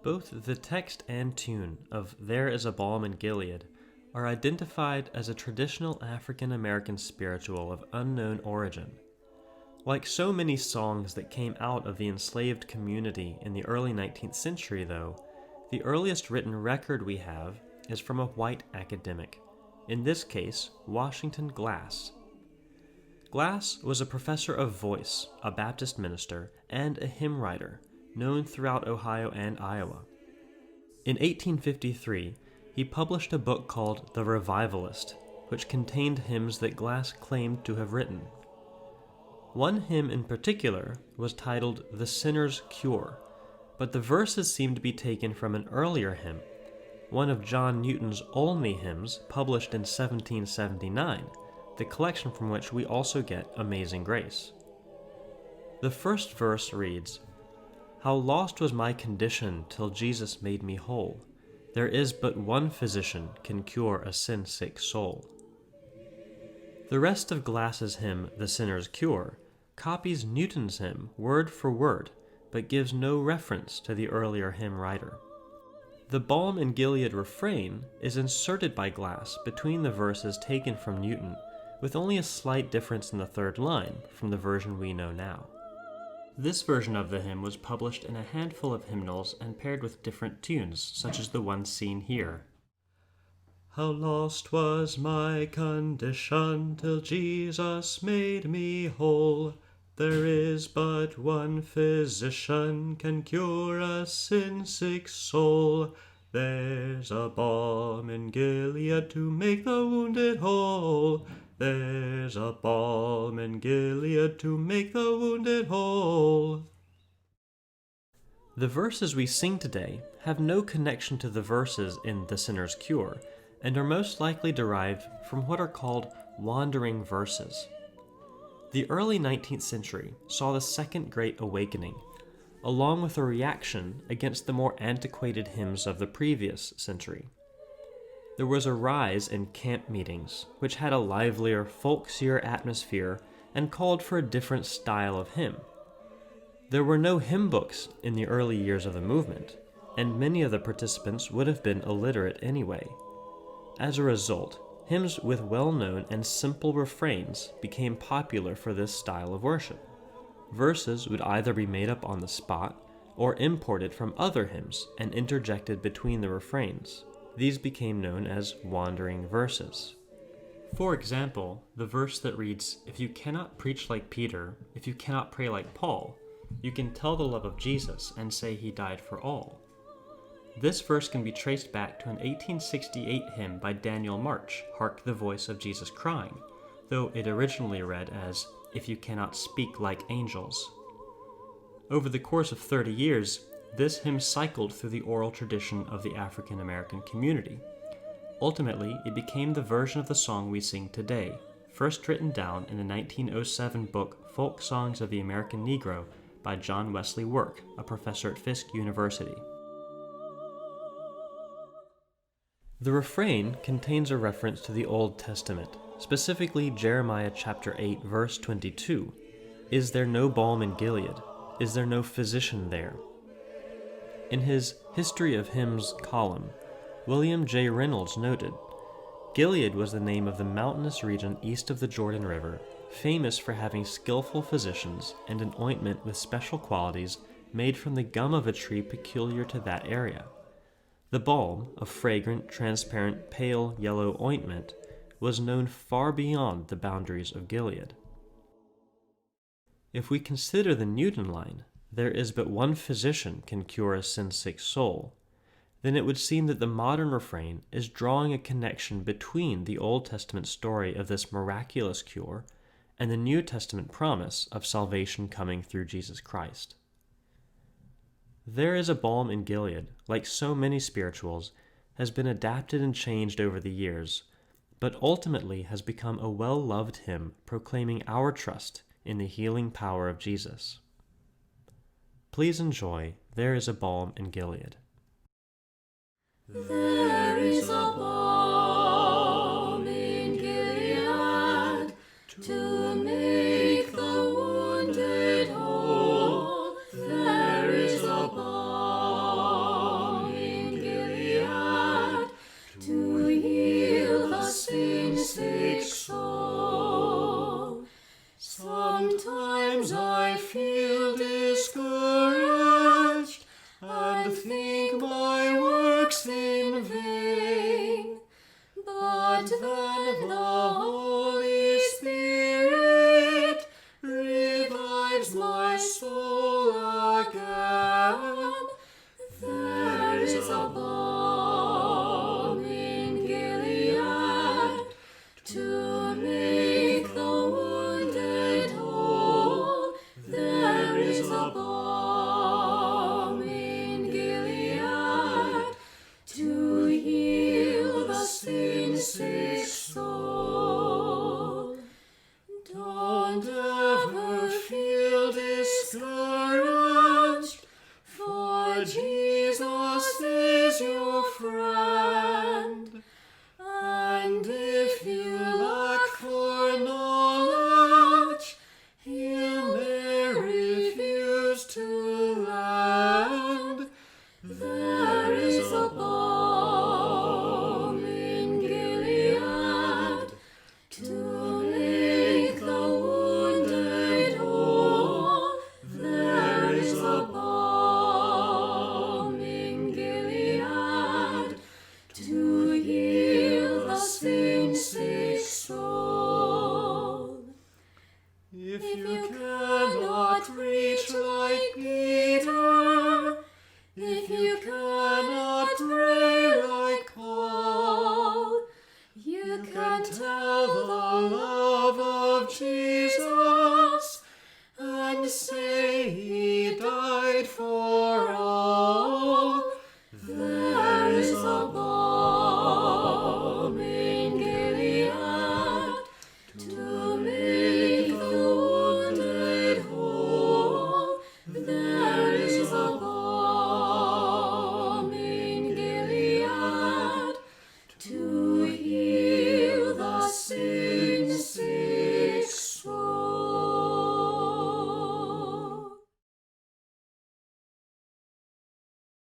Both the text and tune of There is a Balm in Gilead are identified as a traditional African American spiritual of unknown origin. Like so many songs that came out of the enslaved community in the early 19th century, though, the earliest written record we have is from a white academic, in this case, Washington Glass. Glass was a professor of voice, a Baptist minister, and a hymn writer, known throughout Ohio and Iowa. In 1853, he published a book called The Revivalist, which contained hymns that Glass claimed to have written. One hymn in particular was titled The Sinner's Cure, but the verses seem to be taken from an earlier hymn, one of John Newton's Olney hymns published in 1779, the collection from which we also get Amazing Grace. The first verse reads, "How lost was my condition till Jesus made me whole. There is but one physician can cure a sin-sick soul." The rest of Glass's hymn, The Sinner's Cure, copies Newton's hymn word for word, but gives no reference to the earlier hymn writer. The Balm in Gilead refrain is inserted by Glass between the verses taken from Newton, with only a slight difference in the third line from the version we know now. This version of the hymn was published in a handful of hymnals and paired with different tunes, such as the one seen here. How lost was my condition till Jesus made me whole. There is but one physician can cure a sin-sick soul. There's a balm in Gilead to make the wounded whole. There's a balm in Gilead to make the wounded whole. The verses we sing today have no connection to the verses in The Sinner's Cure, and are most likely derived from what are called wandering verses. The early 19th century saw the Second Great Awakening, along with a reaction against the more antiquated hymns of the previous century. There was a rise in camp meetings, which had a livelier, folksier atmosphere and called for a different style of hymn. There were no hymn books in the early years of the movement, and many of the participants would have been illiterate anyway. As a result, hymns with well-known and simple refrains became popular for this style of worship. Verses would either be made up on the spot or imported from other hymns and interjected between the refrains. These became known as wandering verses. For example, the verse that reads, "If you cannot preach like Peter, if you cannot pray like Paul, you can tell the love of Jesus and say he died for all." This verse can be traced back to an 1868 hymn by Daniel March, "Hark the Voice of Jesus Crying," though it originally read as, "If you cannot speak like angels." Over the course of 30 years, this hymn cycled through the oral tradition of the African American community. Ultimately, it became the version of the song we sing today, first written down in the 1907 book Folk Songs of the American Negro by John Wesley Work, a professor at Fisk University. The refrain contains a reference to the Old Testament, specifically Jeremiah chapter 8, verse 22. "Is there no balm in Gilead? Is there no physician there?" In his History of Hymns column, William J. Reynolds noted, "Gilead was the name of the mountainous region east of the Jordan River, famous for having skillful physicians and an ointment with special qualities made from the gum of a tree peculiar to that area. The balm, a fragrant, transparent, pale yellow ointment, was known far beyond the boundaries of Gilead." If we consider the Newton line, "There is but one physician can cure a sin-sick soul," then it would seem that the modern refrain is drawing a connection between the Old Testament story of this miraculous cure and the New Testament promise of salvation coming through Jesus Christ. There is a Balm in Gilead, like so many spirituals, has been adapted and changed over the years, but ultimately has become a well-loved hymn proclaiming our trust in the healing power of Jesus. Please enjoy There is a Balm in Gilead. There is a balm in Gilead to make the wounded whole. There is a balm Sometimes I feel discouraged and think my work's in vain, but then the Holy Spirit revives my soul again. There is a balm in Gilead to make the wounded whole. There is a balm in Gilead to heal the sin-sick soul. Don't ever feel discouraged, for Jesus is your friend. And if you lack for knowledge, He may refuse to lend. There is a balm in Gilead to make the wounded whole. There is a balm in Gilead to heal the sin-sick soul. If you cannot reach